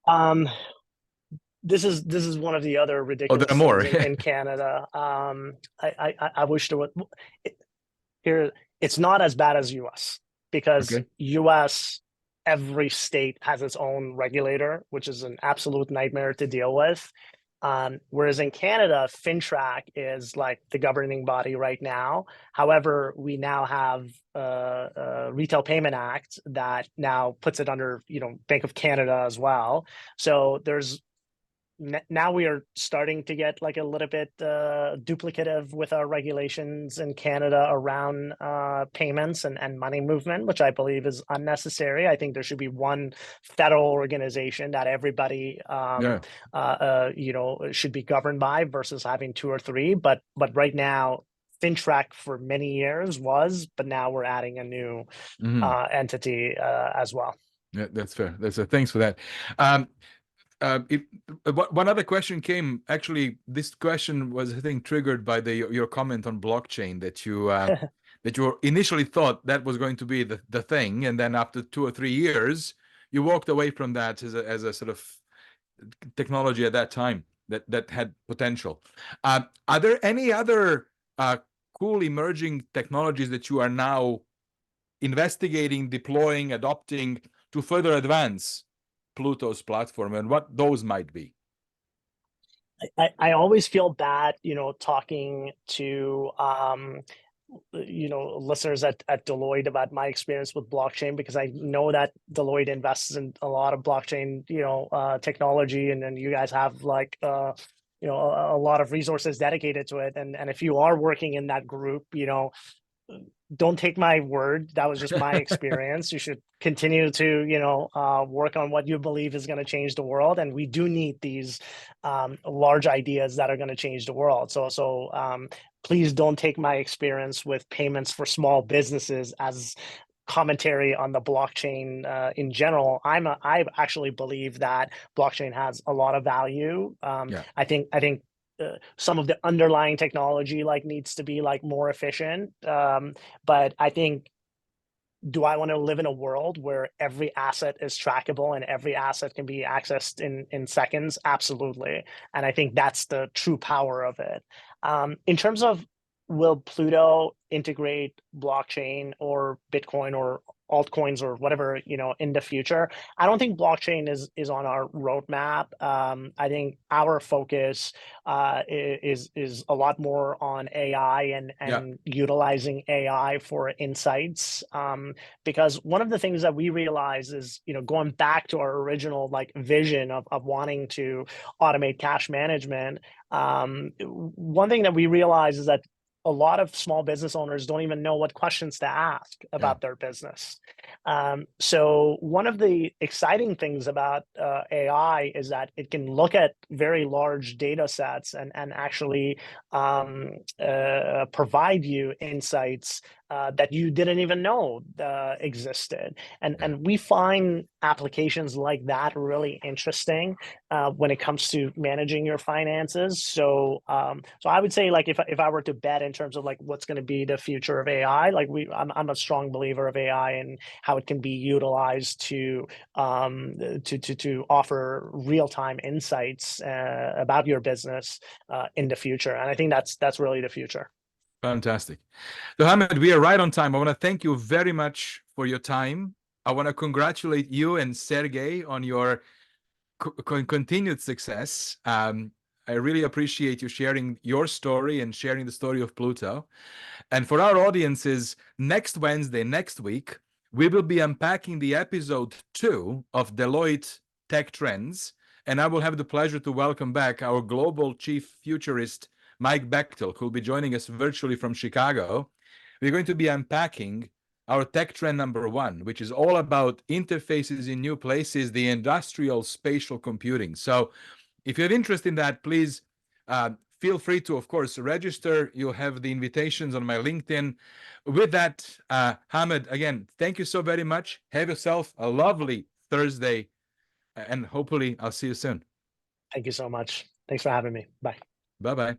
Um, this is one of the other Oh, there are ridiculous more. things in Canada. I wish there was here. It's not as bad as US, because Okay. US, every state has its own regulator, which is an absolute nightmare to deal with. Whereas in Canada, FinTrack is like the governing body right now. However, we now have a Retail Payment Act that now puts it under, Bank of Canada as well. So now we are starting to get like a little bit duplicative with our regulations in Canada around payments and money movement, which I believe is unnecessary. I think there should be one federal organization that everybody Yeah. should be governed by, versus having two or three. But right now, FinTrack for many years was, but now we're adding a new entity as well. Yeah, that's fair. Thanks for that. One other question came. Actually, this question was, I think, triggered by your comment on blockchain that you initially thought that was going to be the thing, and then after 2 or 3 years, you walked away from that as a sort of technology at that time that had potential. Are there any other cool emerging technologies that you are now investigating, deploying, adopting to further advance Plooto's platform, and what those might be? I always feel bad, talking to listeners at Deloitte about my experience with blockchain, because I know that Deloitte invests in a lot of blockchain, technology, and then you guys have like a lot of resources dedicated to it. And if you are working in that group, don't take my word. That was just my experience. You should continue to, work on what you believe is going to change the world. And we do need these large ideas that are going to change the world. So please don't take my experience with payments for small businesses as commentary on the blockchain in general. I actually believe that blockchain has a lot of value. Yeah. I think some of the underlying technology needs to be more efficient. But I think, do I want to live in a world where every asset is trackable and every asset can be accessed in seconds? Absolutely. And I think that's the true power of it. In terms of, will Plooto integrate blockchain or Bitcoin or altcoins or whatever, in the future? I don't think blockchain is on our roadmap. I think our focus is a lot more on AI and utilizing AI for insights. Because one of the things that we realize is, going back to our original vision of wanting to automate cash management. One thing that we realize is that a lot of small business owners don't even know what questions to ask about their business. So one of the exciting things about AI is that it can look at very large data sets and actually provide you insights that you didn't even know existed. And we find applications like that really interesting when it comes to managing your finances. So I would say, if I were to bet in terms of what's going to be the future of AI, I'm a strong believer of AI and how it can be utilized to offer real-time insights about your business in the future. And I think that's really the future. Fantastic. So, Hamed, we are right on time. I want to thank you very much for your time. I want to congratulate you and Sergey on your continued success. I really appreciate you sharing your story and sharing the story of Plooto. And for our audiences, next Wednesday, next week, we will be unpacking the episode 2 of Deloitte Tech Trends. And I will have the pleasure to welcome back our global chief futurist, Mike Bechtel, who will be joining us virtually from Chicago. We're going to be unpacking our tech trend number one, which is all about interfaces in new places, the industrial spatial computing. So if you have interest in that, please feel free to, of course, register. You'll have the invitations on my LinkedIn. With that, Hamed, again, thank you so very much. Have yourself a lovely Thursday, and hopefully I'll see you soon. Thank you so much. Thanks for having me. Bye. Bye-bye.